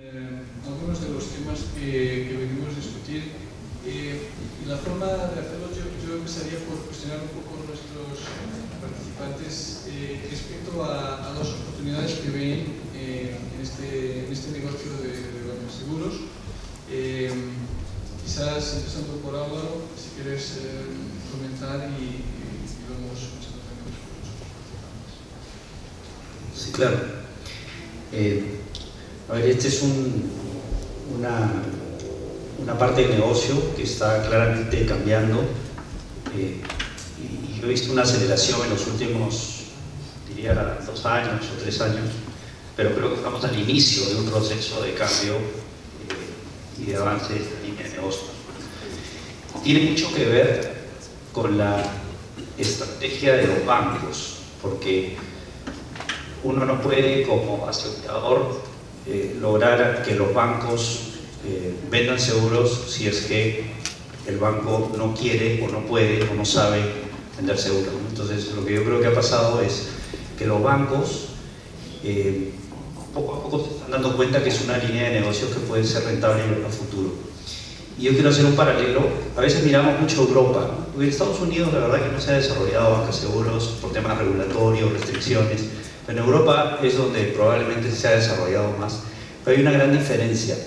algunos de los temas que venimos a discutir. Y la forma de hacerlo, yo empezaría por cuestionar un poco a nuestros participantes respecto a las oportunidades que ven en este negocio de los seguros. Quizás empezando por Álvaro, si quieres comentar y vamos echando también los otros. Sí, claro. A ver, este es una parte del negocio que está claramente cambiando y yo he visto una aceleración en los últimos, diría, 2 años o 3 años, pero creo que estamos al inicio de un proceso de cambio y de avance de esta línea de negocio. Tiene mucho que ver con la estrategia de los bancos, porque uno no puede como asegurador lograr que los bancos vendan seguros si es que el banco no quiere o no puede o no sabe vender seguros. Entonces lo que yo creo que ha pasado es que los bancos poco a poco se están dando cuenta que es una línea de negocios que puede ser rentable en el futuro. Y yo quiero hacer un paralelo. A veces miramos mucho Europa, ¿no? Porque en Estados Unidos la verdad que no se ha desarrollado banca de seguros por temas regulatorios, restricciones. En Europa es donde probablemente se ha desarrollado más, pero hay una gran diferencia.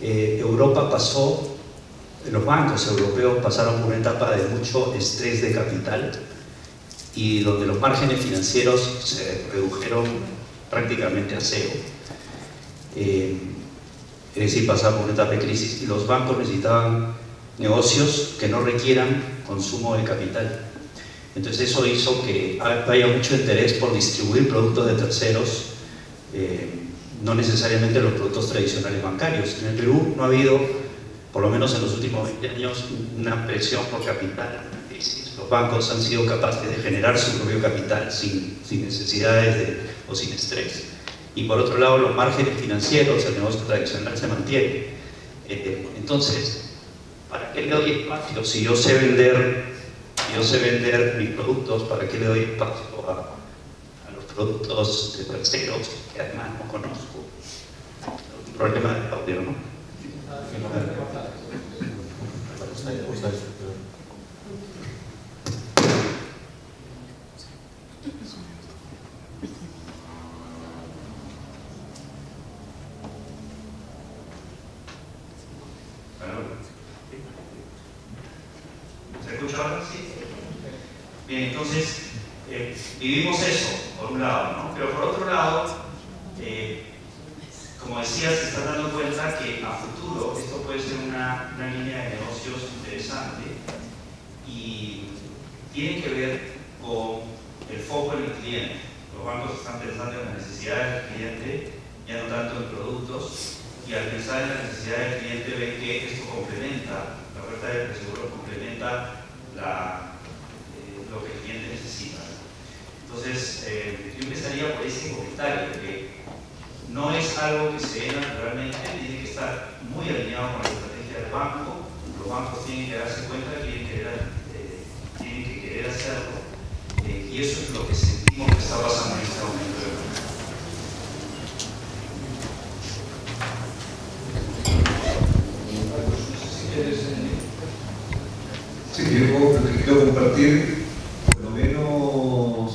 Europa pasó, los bancos europeos pasaron por una etapa de mucho estrés de capital y donde los márgenes financieros se redujeron prácticamente a cero. Es decir, pasaron por una etapa de crisis y los bancos necesitaban negocios que no requieran consumo de capital. Entonces eso hizo que haya mucho interés por distribuir productos de terceros, no necesariamente los productos tradicionales bancarios. En el Perú no ha habido, por lo menos en los últimos 20 años, una presión por capital. Los bancos han sido capaces de generar su propio capital sin necesidades o sin estrés. Y por otro lado, los márgenes financieros, el negocio tradicional se mantiene. Entonces, ¿para qué le doy espacio si yo sé vender mis productos? ¿Para qué le doy espacio a los productos de terceros que además no conozco? Un problema de audio, ¿no? ¿Se escucha ahora? Sí. Bien, entonces vivimos eso, por un lado, ¿no? Pero por otro lado, como decía, se están dando cuenta que a futuro esto puede ser una línea de negocios interesante y tiene que ver con el foco en el cliente. Los bancos están pensando en las necesidades del cliente, ya no tanto en productos, y al pensar en las necesidades del cliente ven que esto complementa, la oferta de seguros complementa lo que el cliente necesita. Entonces, yo empezaría por ese comentario, que no es algo que se dé naturalmente, tiene que estar muy alineado con la estrategia del banco. Los bancos tienen que darse cuenta que tienen que querer hacerlo, y eso es lo que sentimos que está pasando en este momento. Sí, yo quiero compartir, por lo menos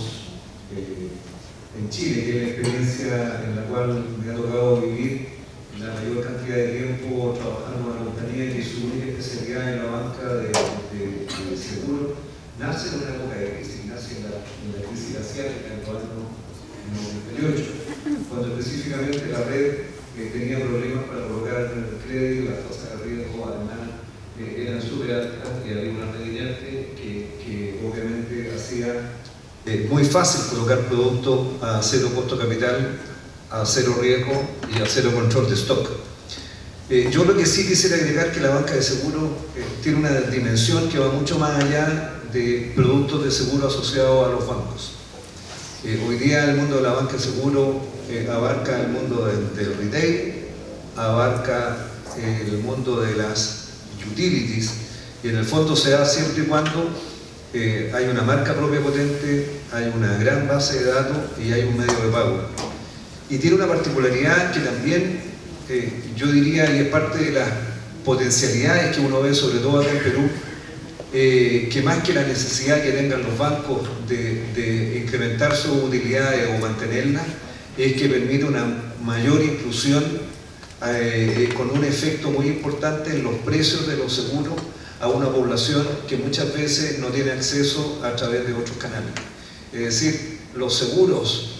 en Chile, que es la experiencia en la cual me ha tocado vivir la mayor cantidad de tiempo trabajando en una compañía que su única especialidad en la banca de seguro nace en una época de crisis, nace en la crisis asiática en el año 98, cuando específicamente la red tenía problemas para colocar crédito, las tasas de riesgo además eran súper altas y había una red inerte que obviamente hacía muy fácil colocar productos a cero costo de capital, a cero riesgo y a cero control de stock. Yo lo que sí quisiera agregar que la banca de seguro tiene una dimensión que va mucho más allá de productos de seguro asociados a los bancos. Hoy día el mundo de la banca de seguro abarca el mundo del retail, abarca el mundo de las utilities, y en el fondo se da siempre y cuando hay una marca propia potente, hay una gran base de datos y hay un medio de pago. Y tiene una particularidad que también yo diría, y es parte de las potencialidades que uno ve, sobre todo acá en Perú, que más que la necesidad que tengan los bancos de incrementar sus utilidades o mantenerlas, es que permite una mayor inclusión con un efecto muy importante en los precios de los seguros a una población que muchas veces no tiene acceso a través de otros canales. Es decir, los seguros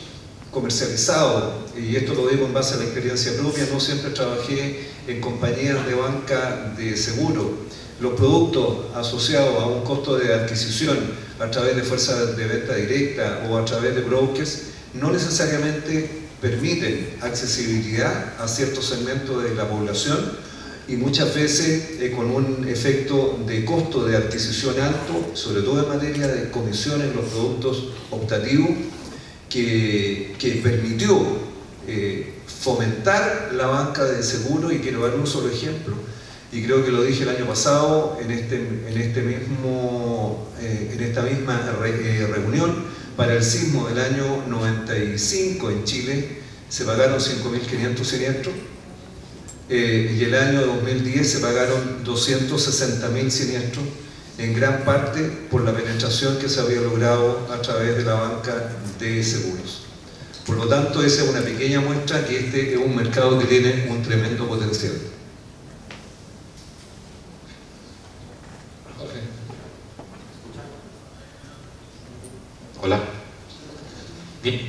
comercializados, y esto lo digo en base a la experiencia propia, no siempre trabajé en compañías de banca de seguro. Los productos asociados a un costo de adquisición a través de fuerzas de venta directa o a través de brokers no necesariamente permiten accesibilidad a ciertos segmentos de la población y muchas veces con un efecto de costo de adquisición alto, sobre todo en materia de comisiones en los productos optativos, que permitió fomentar la banca de seguro. Y quiero dar un solo ejemplo, y creo que lo dije el año pasado en esta misma reunión. Para el sismo del año 95 en Chile se pagaron 5.500 siniestros, y el año 2010 se pagaron 260.000 siniestros, en gran parte por la penetración que se había logrado a través de la banca de seguros. Por lo tanto, esa es una pequeña muestra que este es un mercado que tiene un tremendo potencial. Hola. Bien,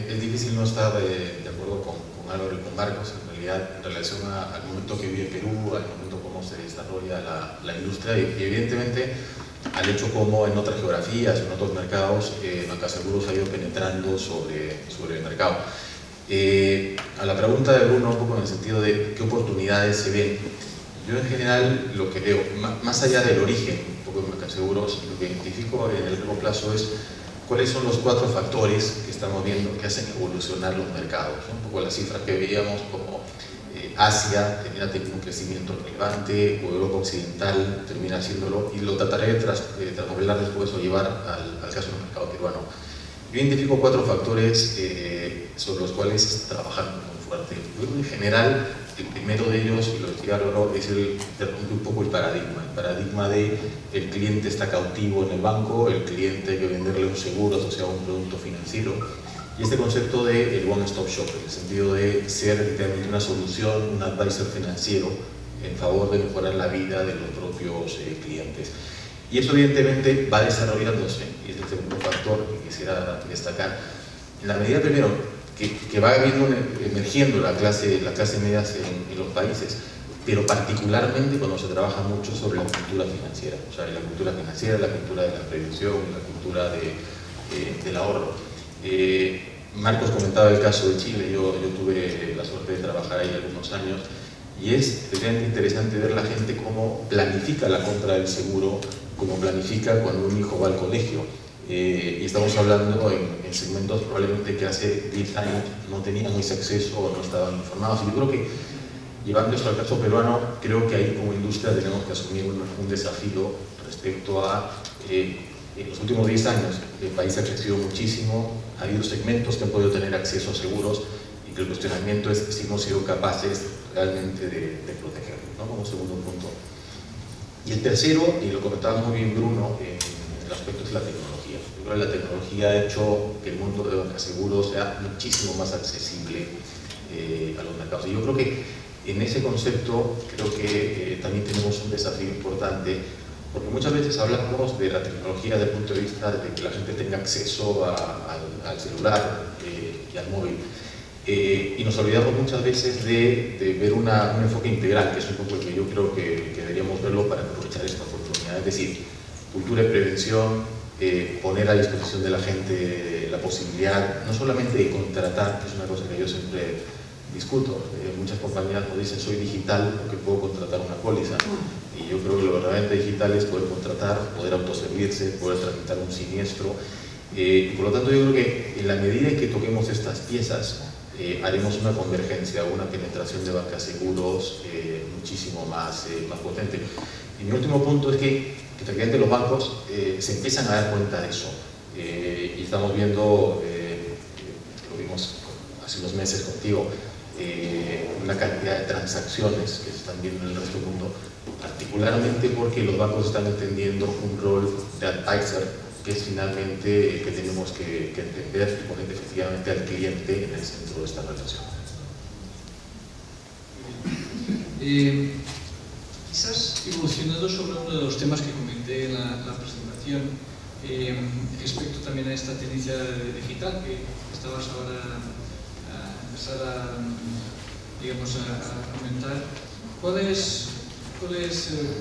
es difícil no estar de acuerdo con Álvaro y con Marcos, en realidad, en relación al momento que vive Perú, al momento cómo se desarrolla la industria y evidentemente al hecho como en otras geografías, en otros mercados, Bancaseguros ha ido penetrando sobre el mercado. A la pregunta de Bruno, un poco en el sentido de qué oportunidades se ven, yo en general lo que veo, más allá del origen, un poco de Bancaseguros, lo que identifico en el largo plazo es cuáles son los 4 factores que estamos viendo que hacen evolucionar los mercados, ¿no? Un poco las cifras que veíamos como Asia termina teniendo un crecimiento relevante, o Europa Occidental termina haciéndolo, y lo trataré de trasmodelar después o llevar al caso del mercado peruano. Yo identifico 4 factores sobre los cuales se está trabajando muy fuerte. En general, el primero de ellos, y lo decía Álvaro, es el de romper un poco el paradigma de el cliente está cautivo en el banco, el cliente hay que venderle un seguro asociado a un producto financiero, y este concepto de el one-stop shop, en el sentido de ser literalmente una solución, un advisor financiero en favor de mejorar la vida de los propios clientes. Y eso evidentemente va desarrollándose, y es el segundo factor que quisiera destacar. En la medida, primero, que va emergiendo la clase media en los países, pero particularmente cuando se trabaja mucho sobre la cultura financiera, o sea, la cultura financiera, la cultura de la prevención, la cultura del ahorro. Marcos comentaba el caso de Chile, yo tuve la suerte de trabajar ahí algunos años, y es realmente interesante ver la gente cómo planifica la compra del seguro, cómo planifica cuando un hijo va al colegio. Y estamos hablando en segmentos probablemente que hace 10 años no tenían ese acceso o no estaban informados. Y yo creo que, llevando esto al caso peruano, creo que ahí como industria tenemos que asumir un desafío respecto a en los últimos 10 años el país ha crecido muchísimo, ha habido segmentos que han podido tener acceso a seguros, y que el cuestionamiento es si hemos sido capaces realmente de protegerlos, ¿no? Como segundo punto. Y el tercero, y lo comentaba muy bien Bruno, el aspecto es la tecnología. Yo creo que la tecnología ha hecho que el mundo de Bancaseguros sea muchísimo más accesible a los mercados. Y yo creo que en ese concepto creo que también tenemos un desafío importante, porque muchas veces hablamos de la tecnología desde el punto de vista de que la gente tenga acceso al celular y al móvil. Y nos olvidamos muchas veces de ver un enfoque integral, que es un poco el que yo creo que deberíamos verlo para aprovechar esta oportunidad. Es decir, cultura de prevención, poner a disposición de la gente la posibilidad no solamente de contratar, que es una cosa que yo siempre discuto. Muchas compañías nos dicen soy digital porque puedo contratar una póliza, y yo creo que lo verdaderamente digital es poder contratar, poder autoservirse, poder tramitar un siniestro, y por lo tanto yo creo que en la medida en que toquemos estas piezas haremos una convergencia, una penetración de Bancaseguros muchísimo más potente. Y mi último punto es que efectivamente los bancos se empiezan a dar cuenta de eso, y estamos viendo, lo vimos hace unos meses contigo, una cantidad de transacciones que se están viendo en el resto del mundo, particularmente porque los bancos están entendiendo un rol de advisor, que es finalmente el que tenemos que entender y poner efectivamente al cliente en el centro de esta relación. Quizás evolucionando sobre uno de los temas que comenté en la presentación, respecto también a esta tendencia digital que estabas ahora a empezar a, digamos, a comentar, ¿cuál es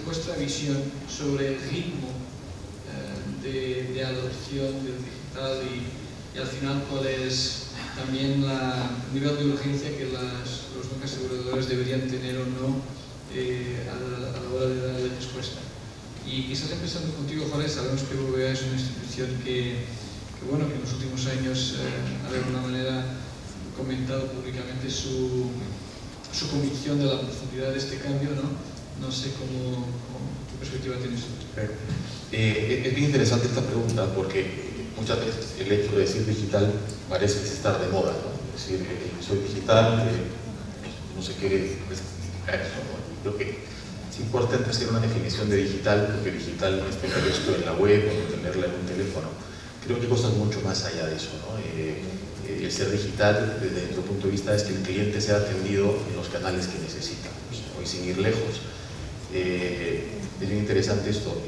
vuestra visión sobre el ritmo de adopción del digital y al final cuál es también el nivel de urgencia que los bancos aseguradores deberían tener o no a la hora de darle respuesta? Y quizás empezando contigo, Jorge, sabemos que BBVA es una institución que en los últimos años ha de alguna manera comentado públicamente su convicción de la profundidad de este cambio, ¿no? No sé qué perspectiva tienes. Es bien interesante esta pregunta porque muchas veces el hecho de decir digital parece estar de moda, ¿no? Es decir, soy digital, no sé qué es eso, ¿no? Creo que es importante hacer una definición de digital, porque digital no es tener esto en la web o tenerla en un teléfono. Creo que hay cosas mucho más allá de eso, ¿no? El ser digital, desde nuestro punto de vista, es que el cliente sea atendido en los canales que necesita. Hoy, sin ir lejos, es bien interesante esto,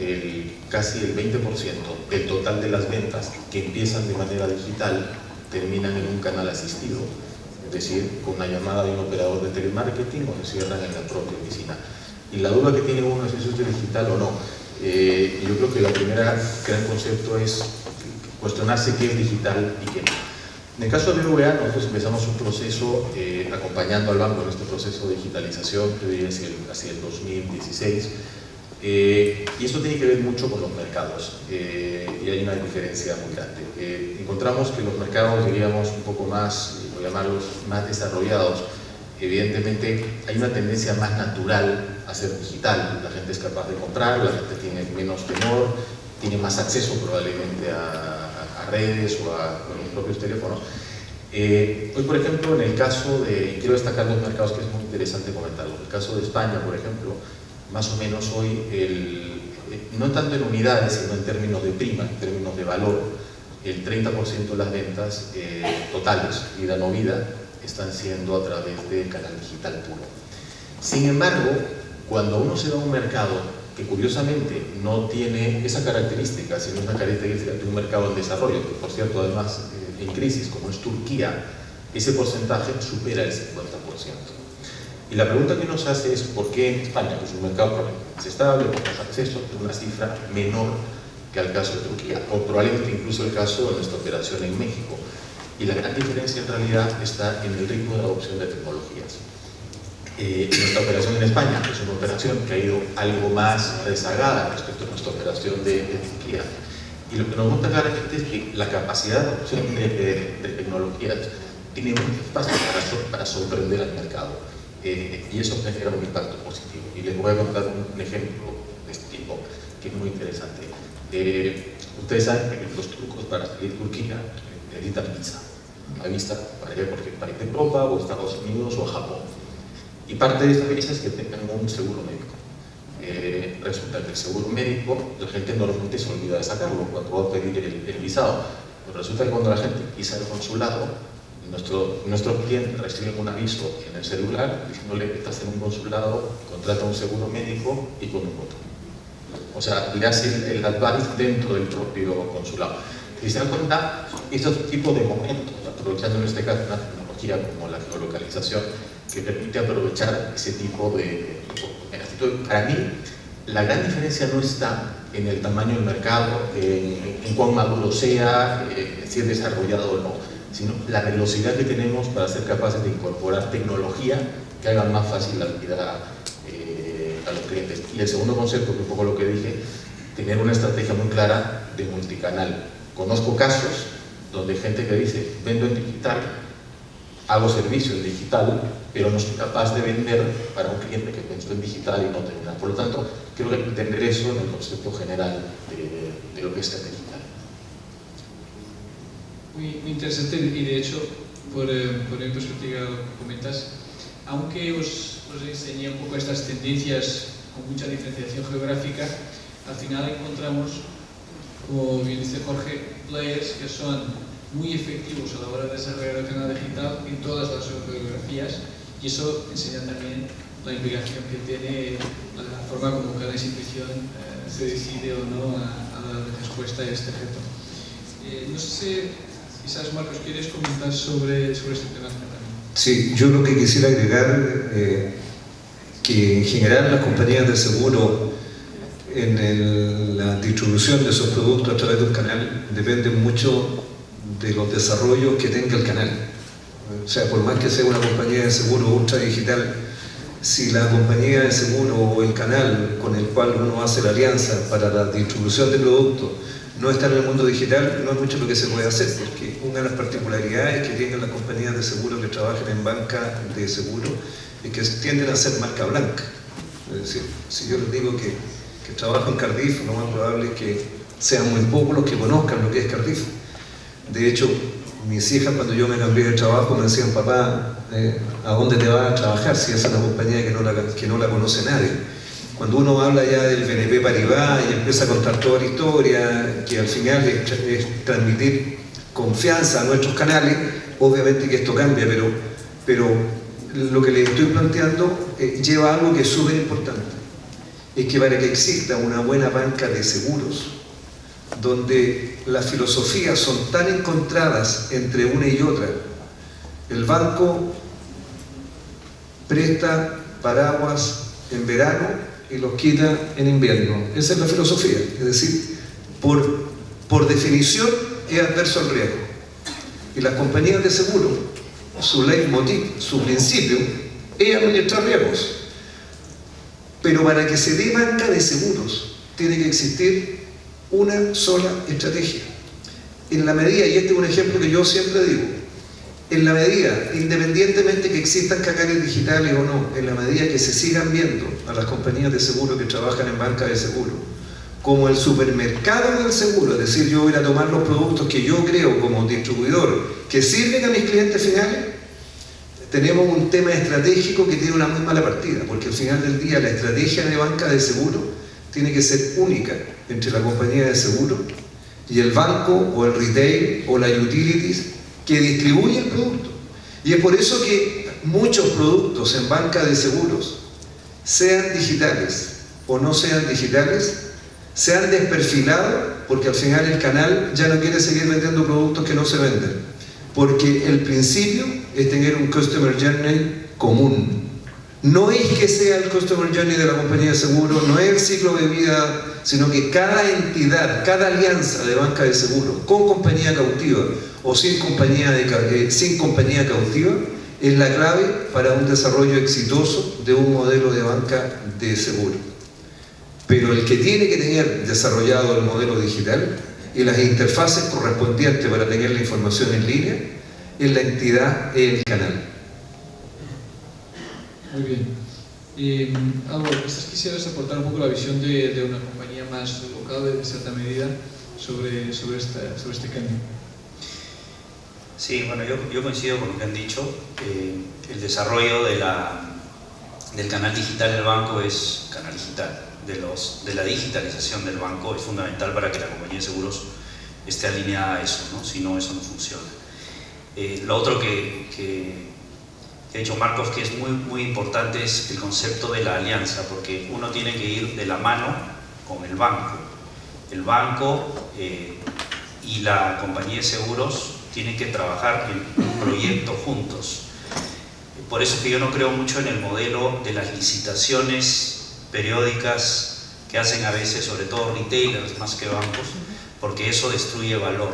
casi el 20% del total de las ventas que empiezan de manera digital terminan en un canal asistido, es decir, con una llamada de un operador de telemarketing o se cierran en la propia oficina. Y la duda que tiene uno es si eso es digital o no. Yo creo que la primera gran concepto es cuestionarse qué es digital y qué no. En el caso de BBVA, nosotros empezamos un proceso acompañando al banco en este proceso de digitalización, que diría hacia el 2016, y esto tiene que ver mucho con los mercados, y hay una diferencia muy grande. Encontramos que los mercados, diríamos, un poco más, voy a llamarlos más desarrollados, evidentemente hay una tendencia más natural a ser digital. La gente es capaz de comprar, la gente tiene menos temor, tiene más acceso probablemente a redes o a los propios teléfonos. Hoy, por ejemplo, en el caso de, quiero destacar dos mercados que es muy interesante comentarlo. En el caso de España, por ejemplo, más o menos hoy, no tanto en unidades, sino en términos de prima, en términos de valor, el 30% de las ventas totales, vida no vida, están siendo a través del canal digital puro. Sin embargo, cuando uno se va a un mercado que curiosamente no tiene esa característica, sino una característica de un mercado en desarrollo, que por cierto además en crisis como es Turquía, ese porcentaje supera el 50%. Y la pregunta que nos hace es ¿por qué en España, que es un mercado probablemente estable, con más acceso, tiene una cifra menor que el caso de Turquía, o probablemente incluso el caso de nuestra operación en México? Y la gran diferencia en realidad está en el ritmo de adopción de tecnologías. Nuestra operación en España es una operación que ha ido algo más rezagada respecto a nuestra operación de Turquía. Y lo que nos muestra claramente es que la capacidad de adopción de tecnologías tiene un espacio para sorprender al mercado. Y eso genera un impacto positivo. Y les voy a contar un ejemplo de este tipo que es muy interesante. Ustedes saben que los turcos para salir de Turquía necesitan visa. Una visa para ir a Europa o Estados Unidos o Japón. Y parte de esta visa es que tengan un seguro médico. Resulta que el seguro médico, la gente normalmente se olvida de sacarlo cuando va a pedir el visado. Pero resulta que cuando la gente pisa el consulado, nuestros clientes reciben un aviso en el celular diciéndole que estás en un consulado, contrata un seguro médico y con un botón. O sea, le hace el advice dentro del propio consulado. Si se dan cuenta, estos tipos de momentos, aprovechando en este caso una tecnología como la geolocalización, que permite aprovechar ese tipo de actitud. Para mí, la gran diferencia no está en el tamaño del mercado, en cuán maduro sea, si es desarrollado o no, sino la velocidad que tenemos para ser capaces de incorporar tecnología que haga más fácil la vida a los clientes. Y el segundo concepto, que es un poco lo que dije, tener una estrategia muy clara de multicanal. Conozco casos donde hay gente que dice, vendo en digital, hago servicio en digital, pero no soy capaz de vender para un cliente que pensó en digital y no tiene nada. Por lo tanto, creo que hay que entender eso en el concepto general de lo que es el digital. Muy interesante y de hecho en perspectiva lo que comentas. Aunque os enseñé un poco estas tendencias con mucha diferenciación geográfica, al final encontramos, como bien dice Jorge, players que son muy efectivos a la hora de desarrollar el canal digital en todas las geografías, y eso enseña también la implicación que tiene la forma como cada institución se decide o no a dar respuesta a este reto. No sé si quizás, Marcos, ¿quieres comentar sobre este tema también? Sí, yo lo que quisiera agregar, que en general las compañías de seguro en la distribución de sus productos a través de un canal dependen mucho de los desarrollos que tenga el canal. O sea, por más que sea una compañía de seguro ultra digital, si la compañía de seguro o el canal con el cual uno hace la alianza para la distribución de productos no está en el mundo digital, no hay mucho lo que se puede hacer, porque una de las particularidades que tienen las compañías de seguro que trabajan en banca de seguro es que tienden a ser marca blanca. Es decir, si yo les digo que trabajo en Cardif, lo más probable es que sean muy pocos los que conozcan lo que es Cardif. De hecho, mis hijas, cuando yo me cambié de trabajo, me decían: papá, ¿a dónde te vas a trabajar si es una compañía que no la conoce nadie? Cuando uno habla ya del BNP Paribas y empieza a contar toda la historia, que al final es transmitir confianza a nuestros canales, obviamente que esto cambia, pero lo que les estoy planteando lleva a algo que es súper importante. Es que para que exista una buena banca de seguros, donde las filosofías son tan encontradas entre una y otra, el banco presta paraguas en verano y los quita en invierno. Esa es la filosofía, es decir, por definición es adverso al riesgo. Y las compañías de seguro, su leitmotiv, su principio, es administrar riesgos. Pero para que se dé banca de seguros, tiene que existir una sola estrategia. En la medida, y este es un ejemplo que yo siempre digo, en la medida, independientemente que existan canales digitales o no, en la medida que se sigan viendo a las compañías de seguro que trabajan en banca de seguro como el supermercado del seguro, es decir, yo voy a tomar los productos que yo creo como distribuidor que sirven a mis clientes finales, tenemos un tema estratégico que tiene una muy mala partida, porque al final del día la estrategia de banca de seguro tiene que ser única entre la compañía de seguro y el banco o el retail o la utilities que distribuye el producto. Y es por eso que muchos productos en banca de seguros, sean digitales o no sean digitales, se han desperfilado, porque al final el canal ya no quiere seguir vendiendo productos que no se venden, porque el principio es tener un Customer Journey común. No es que sea el Customer Journey de la compañía de seguro, no es el ciclo de vida, sino que cada entidad, cada alianza de banca de seguro, con compañía cautiva o sin compañía cautiva, es la clave para un desarrollo exitoso de un modelo de banca de seguro. Pero el que tiene que tener desarrollado el modelo digital y las interfaces correspondientes para tener la información en línea es la entidad, el canal. Muy bien. Álvaro, quizás quisieras aportar un poco la visión de una compañía más local, en cierta medida, sobre este cambio. Sí, bueno, yo coincido con lo que han dicho. El desarrollo del canal digital del banco es canal digital. De la digitalización del banco es fundamental para que la compañía de seguros esté alineada a eso, ¿no? Si no, eso no funciona. Lo otro que ha dicho Marcos, que es muy, muy importante, es el concepto de la alianza, porque uno tiene que ir de la mano con el banco. El banco y la compañía de seguros tienen que trabajar en un proyecto juntos. Por eso es que yo no creo mucho en el modelo de las licitaciones periódicas que hacen a veces, sobre todo retailers más que bancos, porque eso destruye valor.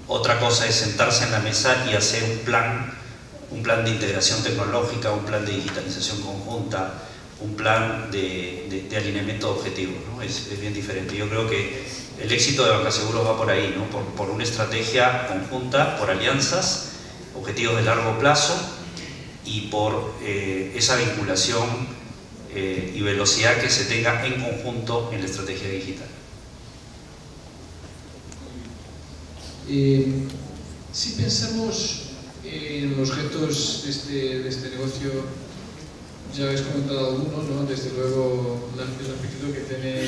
Otra cosa es sentarse en la mesa y hacer un plan de integración tecnológica, un plan de digitalización conjunta, un plan de alineamiento de objetivos, ¿no? Es bien diferente. Yo creo que el éxito de Banca Seguros va por ahí, ¿no? Por una estrategia conjunta, por alianzas, objetivos de largo plazo y por esa vinculación y velocidad que se tenga en conjunto en la estrategia digital. Si pensamos en los retos de este negocio, ya habéis comentado algunos, ¿no? Desde luego el apetito que tienen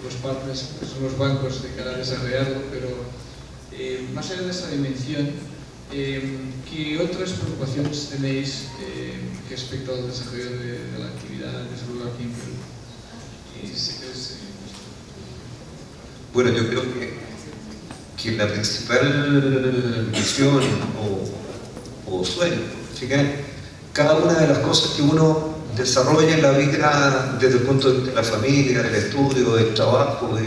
los partners, que son los bancos, de cara a desarrollarlo, pero más allá de esa dimensión, ¿qué otras preocupaciones tenéis respecto al desarrollo de la actividad, desde luego aquí en Perú? Bueno, yo creo que la principal misión o sueño, cada una de las cosas que uno desarrolla en la vida desde el punto de vista de la familia, del estudio, del trabajo,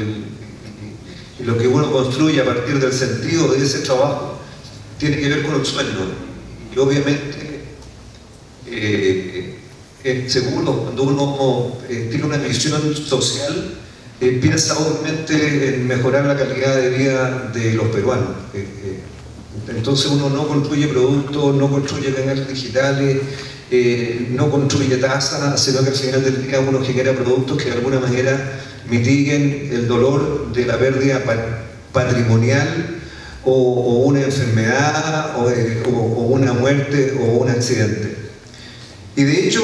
y lo que uno construye a partir del sentido de ese trabajo, tiene que ver con el sueño. Y obviamente, seguro, cuando uno tiene una misión social, piensa obviamente en mejorar la calidad de vida de los peruanos. Entonces uno no construye productos, no construye canales digitales, no construye tasas, sino que al final del día uno genera productos que de alguna manera mitiguen el dolor de la pérdida patrimonial o una enfermedad o una muerte o un accidente. Y de hecho,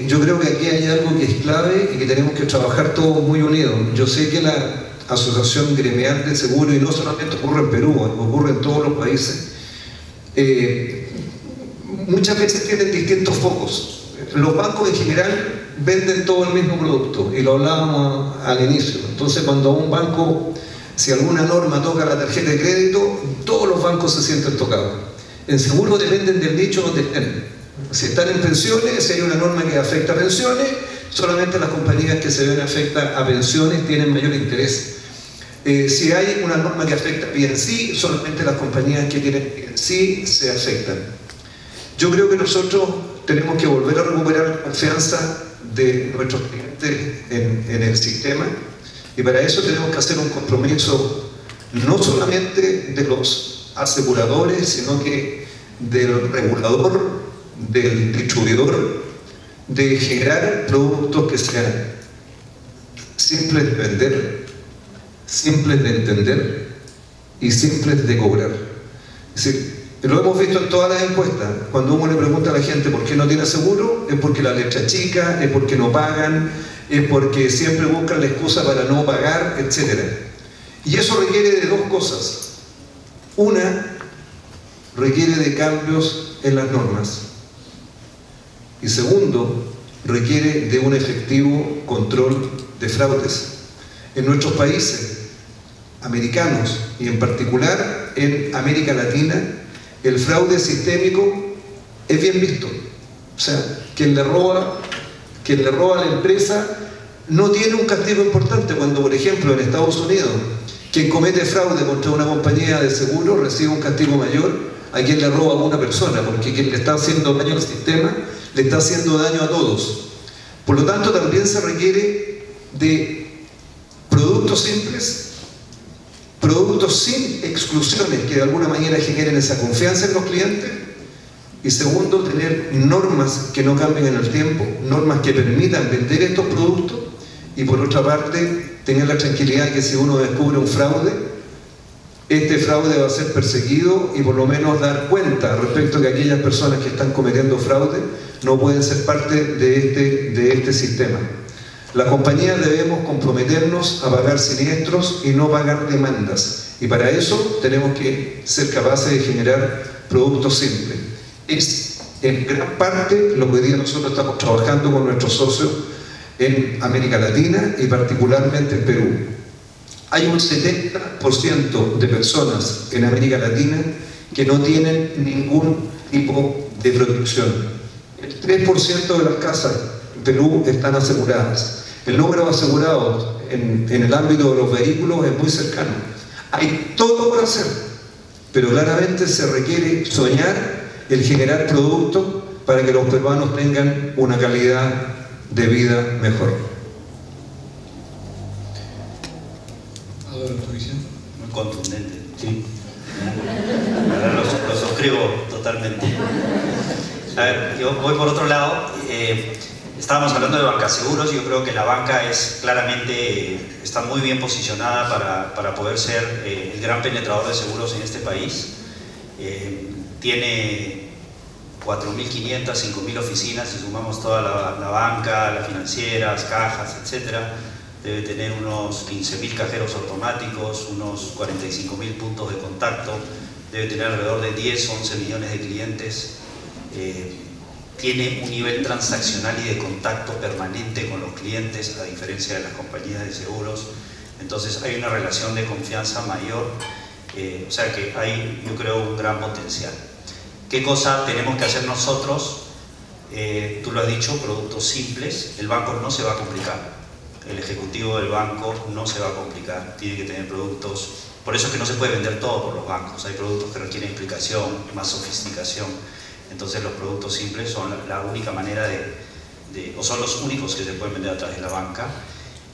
yo creo que aquí hay algo que es clave y que tenemos que trabajar todos muy unidos. Yo sé que la Asociación Gremial de Seguro, y no solamente ocurre en Perú, ocurre en todos los países, muchas veces tienen distintos focos. Los bancos en general venden todo el mismo producto, y lo hablábamos al inicio. Entonces, cuando un banco, si alguna norma toca la tarjeta de crédito, todos los bancos se sienten tocados. En seguro dependen del nicho donde estén. Si están en pensiones, si hay una norma que afecta a pensiones, solamente las compañías que se ven afectadas a pensiones tienen mayor interés. Si hay una norma que afecta a P&C, solamente las compañías que tienen P&C se afectan. Yo creo que nosotros tenemos que volver a recuperar la confianza de nuestros clientes en el sistema, y para eso tenemos que hacer un compromiso no solamente de los aseguradores, sino que del regulador, del distribuidor, de generar productos que sean simples de vender, simples de entender y simples de cobrar. Es decir, lo hemos visto en todas las encuestas. Cuando uno le pregunta a la gente por qué no tiene seguro, es porque la letra es chica, es porque no pagan, es porque siempre buscan la excusa para no pagar, etc. Y eso requiere de dos cosas. Una, requiere de cambios en las normas. Y segundo, requiere de un efectivo control de fraudes. En nuestros países americanos, y en particular en América Latina, el fraude sistémico es bien visto. O sea, quien le roba a la empresa no tiene un castigo importante, cuando, por ejemplo, en Estados Unidos, quien comete fraude contra una compañía de seguro recibe un castigo mayor a quien le roba a una persona, porque quien le está haciendo daño al sistema le está haciendo daño a todos. Por lo tanto, también se requiere de productos simples, productos sin exclusiones que de alguna manera generen esa confianza en los clientes, y segundo, tener normas que no cambien en el tiempo, normas que permitan vender estos productos, y por otra parte, tener la tranquilidad que si uno descubre un fraude, este fraude va a ser perseguido, y por lo menos dar cuenta respecto a que aquellas personas que están cometiendo fraude no pueden ser parte de este sistema. Las compañías debemos comprometernos a pagar siniestros y no pagar demandas, y para eso tenemos que ser capaces de generar productos simples. Es en gran parte lo que hoy día nosotros estamos trabajando con nuestros socios en América Latina y particularmente en Perú. Hay un 70% de personas en América Latina que no tienen ningún tipo de protección. El 3% de las casas en Perú están aseguradas. El número de asegurados en el ámbito de los vehículos es muy cercano. Hay todo por hacer, pero claramente se requiere soñar el generar productos para que los peruanos tengan una calidad de vida mejor. Adoro tu visión. Muy contundente, sí. Lo suscribo totalmente. A ver, yo voy por otro lado. Estábamos hablando de bancaseguros. Yo creo que la banca es claramente, está muy bien posicionada para poder ser el gran penetrador de seguros en este país. Tiene 4.500, 5.000 oficinas, si sumamos toda la banca, las financieras, cajas, etc. Debe tener unos 15.000 cajeros automáticos, unos 45.000 puntos de contacto, debe tener alrededor de 10 o 11 millones de clientes. Tiene un nivel transaccional y de contacto permanente con los clientes, a diferencia de las compañías de seguros. Entonces hay una relación de confianza mayor, o sea que hay, yo creo, un gran potencial. ¿Qué cosa tenemos que hacer nosotros? Tú lo has dicho, productos simples. El banco no se va a complicar. El ejecutivo del banco no se va a complicar. Tiene que tener productos. Por eso es que no se puede vender todo por los bancos. Hay productos que requieren explicación, más sofisticación. Entonces los productos simples son la única manera o son los únicos que se pueden vender a través de la banca.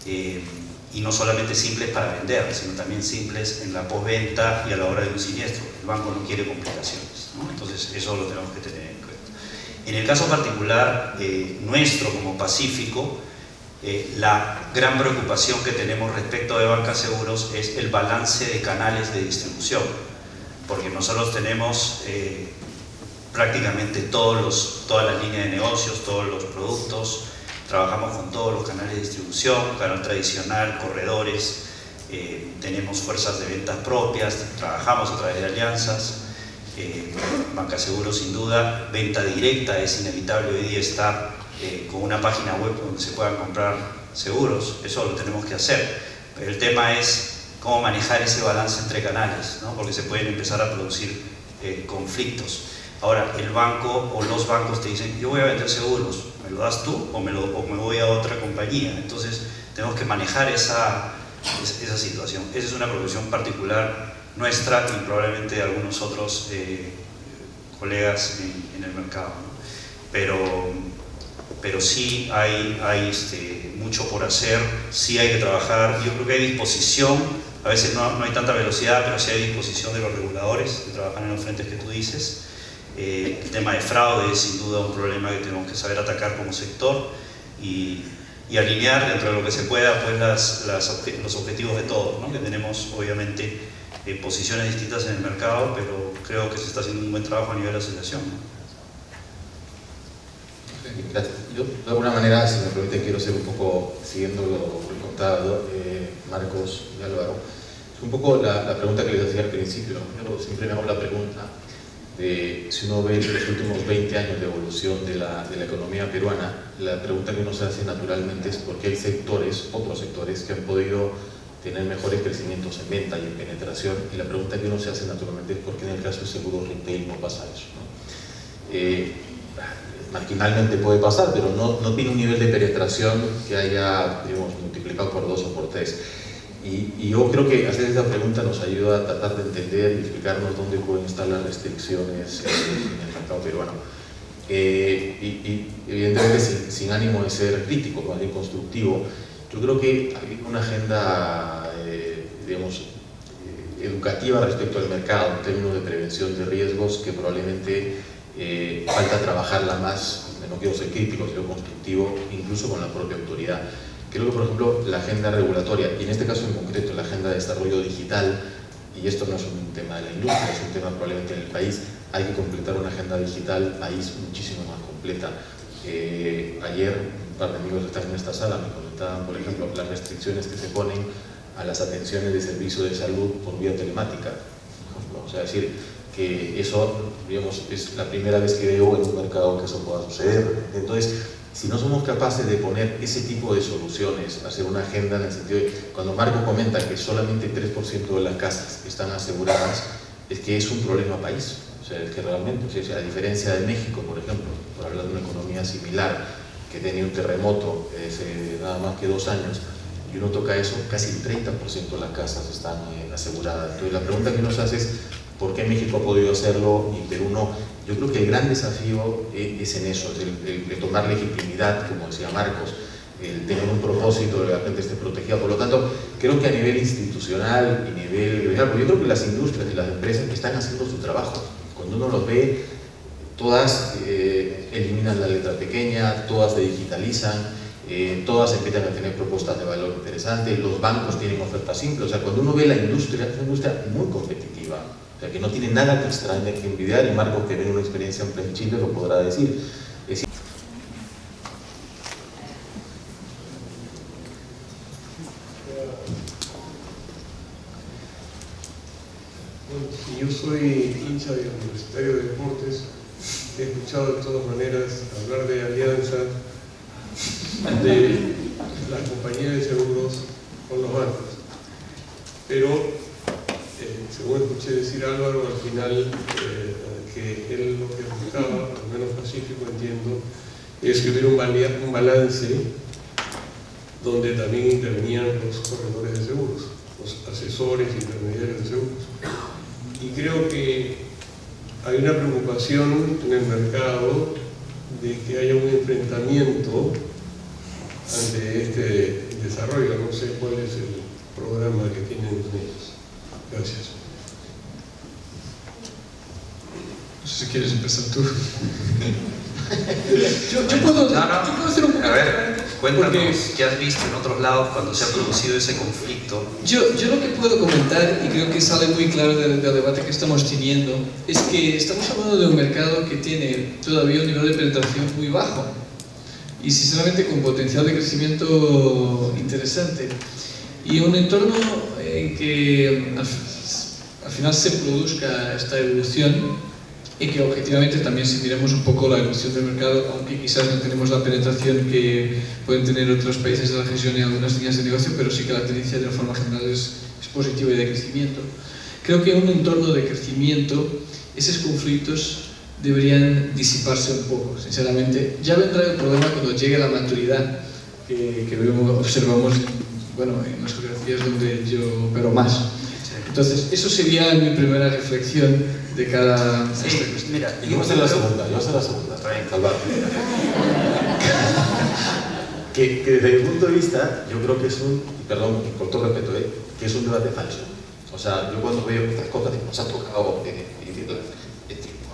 Y no solamente simples para vender, sino también simples en la postventa y a la hora de un siniestro. El banco no quiere complicaciones, ¿no? Entonces eso lo tenemos que tener en cuenta. En el caso particular nuestro como Pacífico, la gran preocupación que tenemos respecto de Banca Seguros es el balance de canales de distribución, porque nosotros tenemos prácticamente todas las líneas de negocios, todos los productos. Trabajamos con todos los canales de distribución, canal tradicional, corredores, tenemos fuerzas de ventas propias, trabajamos a través de alianzas. Banca Seguros, sin duda, venta directa es inevitable hoy día estar con una página web donde se puedan comprar seguros, eso lo tenemos que hacer. Pero el tema es cómo manejar ese balance entre canales, ¿no? Porque se pueden empezar a producir conflictos. Ahora, el banco o los bancos te dicen, yo voy a vender seguros, ¿me lo das tú o me voy a otra compañía? Entonces tenemos que manejar esa situación. Esa es una preocupación particular nuestra y probablemente de algunos otros colegas en el mercado, ¿no? Pero sí hay mucho por hacer, sí hay que trabajar. Yo creo que hay disposición, a veces no hay tanta velocidad, pero sí hay disposición de los reguladores de trabajar en los frentes que tú dices. El tema de fraude es sin duda un problema que tenemos que saber atacar como sector y alinear dentro de lo que se pueda pues los objetivos de todos, ¿no? Que tenemos obviamente posiciones distintas en el mercado, pero creo que se está haciendo un buen trabajo a nivel de asociación, ¿no? Gracias. Yo, de alguna manera, si me permite, quiero ser un poco, siguiendo lo contado, Marcos y Álvaro, es un poco la pregunta que les hacía al principio. Yo siempre me hago la pregunta de, si uno ve los últimos 20 años de evolución de la economía peruana, la pregunta que uno se hace naturalmente es por qué hay sectores, otros sectores, que han podido tener mejores crecimientos en venta y en penetración, y la pregunta que uno se hace naturalmente es por qué en el caso de seguros retail no pasa eso, ¿no? Marginalmente puede pasar, pero no tiene un nivel de penetración que haya, digamos, multiplicado por 2 o por 3. Y yo creo que hacer esta pregunta nos ayuda a tratar de entender y explicarnos dónde pueden estar las restricciones en el mercado peruano. Y evidentemente sin ánimo de ser crítico, más bien constructivo, yo creo que hay una agenda, digamos, educativa respecto al mercado en términos de prevención de riesgos que probablemente falta trabajarla más, no quiero ser crítico, sino constructivo, incluso con la propia autoridad. Creo que, por ejemplo, la agenda regulatoria, y en este caso en concreto la agenda de desarrollo digital, y esto no es un tema de la industria, es un tema probablemente en el país, hay que completar una agenda digital país muchísimo más completa. Ayer un par de amigos que están en esta sala me comentaban, por ejemplo, las restricciones que se ponen a las atenciones de servicio de salud por vía telemática, por ejemplo. O sea, es decir, que eso, digamos, es la primera vez que veo en un mercado que eso pueda suceder. Entonces, si no somos capaces de poner ese tipo de soluciones, hacer una agenda en el sentido de, cuando Marco comenta que solamente 3% de las casas están aseguradas, es que es un problema país. O sea, es que realmente, o sea, a diferencia de México, por ejemplo, por hablar de una economía similar, que tenía un terremoto hace nada más que 2 años, y uno toca eso, casi el 30% de las casas están aseguradas. Entonces, la pregunta que nos hace es, ¿por qué México ha podido hacerlo y Perú no? Yo creo que el gran desafío es en eso, es el tomar legitimidad, como decía Marcos, el tener un propósito de que la gente esté protegida. Por lo tanto, creo que a nivel institucional y nivel regional, porque yo creo que las industrias y las empresas están haciendo su trabajo. Cuando uno los ve, todas eliminan la letra pequeña, todas se digitalizan, todas empiezan a tener propuestas de valor interesantes, los bancos tienen ofertas simples. O sea, cuando uno ve la industria, es una industria muy competitiva. O sea, que no tiene nada que extrañar, que envidiar, y Marcos, que tiene una experiencia amplia en Chile, lo podrá decir. Yo soy hincha del Universitario de Deportes. He escuchado de todas maneras hablar de alianza de la compañía de seguros con los bancos. Pero, según escuché decir Álvaro, al final que él lo que buscaba, al menos pacífico entiendo, es que hubiera un balance donde también intervenían los corredores de seguros, los asesores intermediarios de seguros. Y creo que hay una preocupación en el mercado de que haya un enfrentamiento ante este desarrollo. No sé cuál es el programa que tienen ellos. Gracias. No sé si quieres empezar tú. yo puedo hacer un poco. A ver, cuéntanos qué has visto en otros lados cuando se ha producido ese conflicto. Yo lo que puedo comentar, y creo que sale muy claro del debate que estamos teniendo, es que estamos hablando de un mercado que tiene todavía un nivel de penetración muy bajo y sinceramente con potencial de crecimiento interesante, y un entorno en que al final se produzca esta evolución, y que objetivamente también, si miramos un poco la evolución del mercado, aunque quizás no tenemos la penetración que pueden tener otros países de la región en algunas líneas de negocio, pero sí que la tendencia de una forma general es positiva y de crecimiento. Creo que en un entorno de crecimiento esos conflictos deberían disiparse un poco, sinceramente. Ya vendrá el problema cuando llegue la maturidad que observamos, bueno, en las geografías donde yo opero más. Entonces, eso sería mi primera reflexión de cara a esta cuestión. Mira, Yo voy a hacer la segunda, Salvador. que desde mi punto de vista, yo creo que es un, perdón, con todo respeto, que es un debate falso. O sea, yo cuando veo estas cosas que nos ha tocado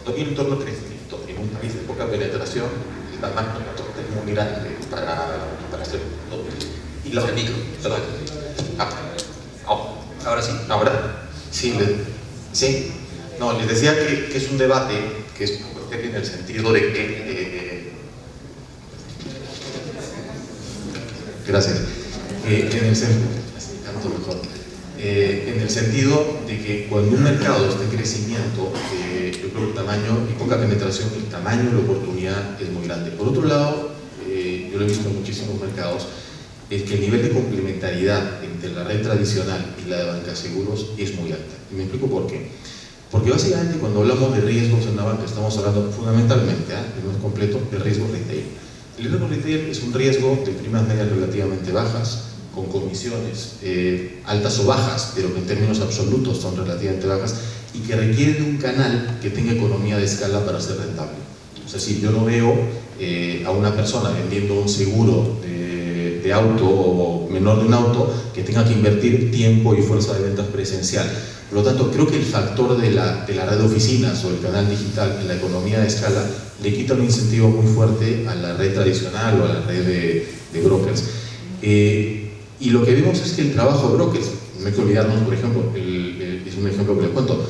cuando hay un entorno de crecimiento en un país de poca penetración, el tamaño de la torta es muy grande para hacer todo. Y la micro, perdón. ahora sí. Ahora, sí, sí. No, les decía que es un debate que es en el sentido de que gracias. En el sentido de que cuando un mercado está en crecimiento, yo creo que el tamaño y poca penetración, el tamaño de la oportunidad es muy grande. Por otro lado, yo lo he visto en muchísimos mercados, es que el nivel de complementariedad entre la red tradicional y la de bancaseguros es muy alta. Y me explico por qué. Porque básicamente cuando hablamos de riesgos en la banca estamos hablando fundamentalmente, no es completo, de riesgo retail. El riesgo retail es un riesgo de primas medias relativamente bajas, con comisiones altas o bajas, pero que en términos absolutos son relativamente bajas, y que requiere de un canal que tenga economía de escala para ser rentable. O sea, si yo no veo a una persona vendiendo un seguro de auto o menor de un auto que tenga que invertir tiempo y fuerza de ventas presencial. Por lo tanto, creo que el factor de la red de oficinas o el canal digital en la economía de escala le quita un incentivo muy fuerte a la red tradicional o a la red de brokers. Y lo que vemos es que el trabajo de brokers, no hay que olvidarnos, por ejemplo, es un ejemplo que les cuento,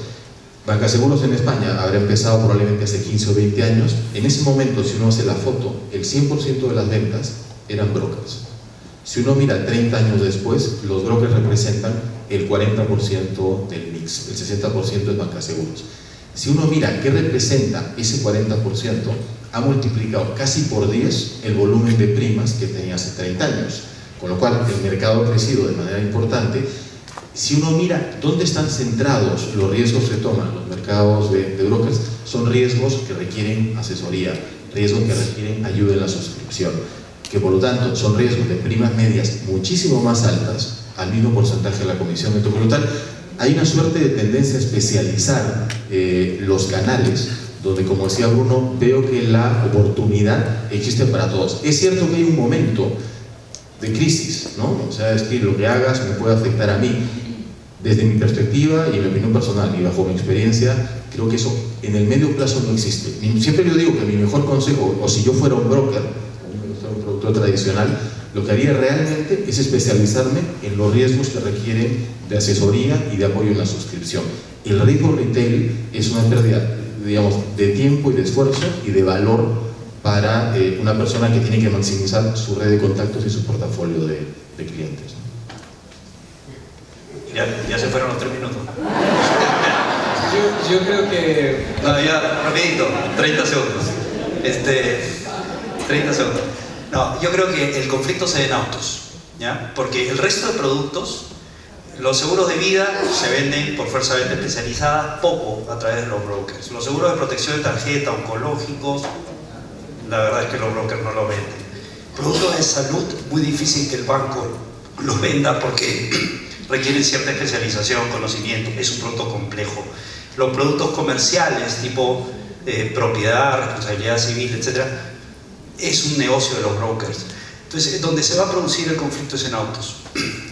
Bancaseguros en España habrá empezado probablemente hace 15 o 20 años. En ese momento, si uno hace la foto, el 100% de las ventas eran brokers. Si uno mira 30 años después, los brokers representan el 40% del mix, el 60% es bancaseguros. Si uno mira qué representa ese 40%, ha multiplicado casi por 10 el volumen de primas que tenía hace 30 años. Con lo cual, el mercado ha crecido de manera importante. Si uno mira dónde están centrados los riesgos que toman los mercados de brokers, son riesgos que requieren asesoría, riesgos que requieren ayuda en la suscripción, que por lo tanto son riesgos de primas medias muchísimo más altas al mismo porcentaje de la comisión. Entonces, por lo tanto, hay una suerte de tendencia a especializar los canales, donde, como decía Bruno, veo que la oportunidad existe para todos. Es cierto que hay un momento de crisis, ¿no? O sea, es que lo que hagas me puede afectar a mí. Desde mi perspectiva y mi opinión personal y bajo mi experiencia, creo que eso en el medio plazo no existe. Siempre yo digo que mi mejor consejo, o si yo fuera un broker, un productor tradicional, lo que haría realmente es especializarme en los riesgos que requieren de asesoría y de apoyo en la suscripción. El riesgo retail es una pérdida, digamos, de tiempo y de esfuerzo y de valor para una persona que tiene que maximizar su red de contactos y su portafolio de clientes. Ya se fueron los 3 minutos. Yo creo que... No, ya, rapidito, 30 segundos. 30 segundos. No, yo creo que el conflicto se da en autos, ¿ya? Porque el resto de productos, los seguros de vida se venden por fuerza de venta especializada poco a través de los brokers. Los seguros de protección de tarjeta, oncológicos, la verdad es que los brokers no lo venden. Productos de salud, muy difícil que el banco los venda porque requieren cierta especialización, conocimiento, es un producto complejo. Los productos comerciales, tipo propiedad, responsabilidad civil, etc., es un negocio de los brokers. Entonces, donde se va a producir el conflicto es en autos.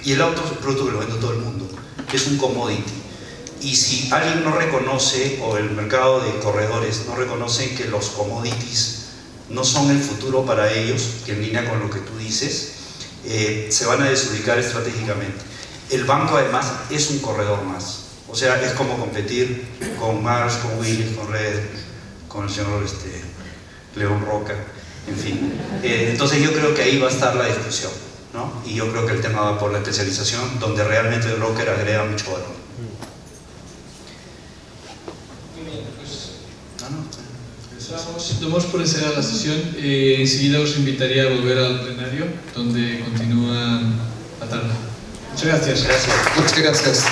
Y el auto es un producto que lo vende todo el mundo, es un commodity. Y si alguien no reconoce, o el mercado de corredores no reconoce que los commodities no son el futuro para ellos, que en línea con lo que tú dices, se van a desubicar estratégicamente. El banco además es un corredor más. O sea, es como competir con Mars, con Willis, con Red, con el señor León Roca, en fin. Entonces yo creo que ahí va a estar la discusión, ¿no? Y yo creo que el tema va por la especialización, donde realmente el broker agrega mucho valor. Muy bien, pues damos por encerrada la sesión. Enseguida os invitaría a volver al plenario, donde continúa la tarde. Muchas gracias. Gracias. Muchas gracias.